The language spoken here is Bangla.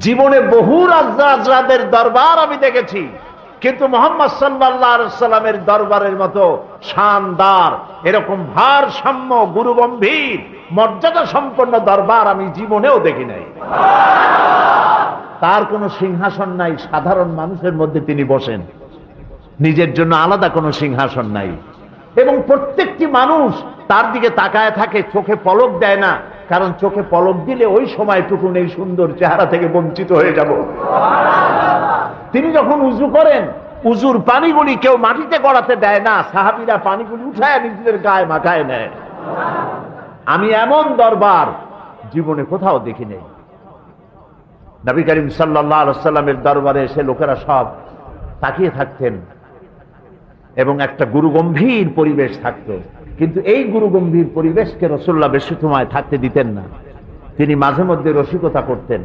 জীবনে বহু রাজরাজদের দরবার আমি দেখেছি, কিন্তু মুহাম্মদ সাল্লাল্লাহু আলাইহি সাল্লামের দরবারের মতো শানদার, এরকম ভারসাম্য, গুরুগম্ভীর, মর্যাদা সম্পন্ন দরবার আমি জীবনেও দেখি নাই। তার কোনো সিংহাসন নাই, সাধারণ মানুষের মধ্যে তিনি বসেন, নিজের জন্য আলাদা কোনো সিংহাসন নাই। এবং প্রত্যেকটি মানুষ তার দিকে তাকায় থাকে, চোখে পলক দেয় না, কারণ চোখে পলক দিলে ওই সময়টুকুন এই সুন্দর চেহারা থেকে বঞ্চিত হয়ে যাব। তিনি যখন উযু করেন, উযুর পানিগুলি কেউ মাটিতে গড়াতে দেয় না, সাহাবীরা পানিগুলি উঠায় নিজেদের গায়ে মাখায় নেয়। আমি এমন দরবার জীবনে কোথাও দেখি নাই। নবী করিম সাল্লাল্লাহু আলাইহি ওয়াসাল্লামের দরবারে এসে লোকেরা সব তাকিয়ে থাকতেন এবং একটা গুরুগম্ভীর পরিবেশ থাকতো। কিন্তু এই গুরুগম্ভীর পরিবেশকে রাসূলুল্লাহ বেশি সময় থাকতে দিতেন না। তিনি মাঝে মধ্যে রসিকতা করতেন।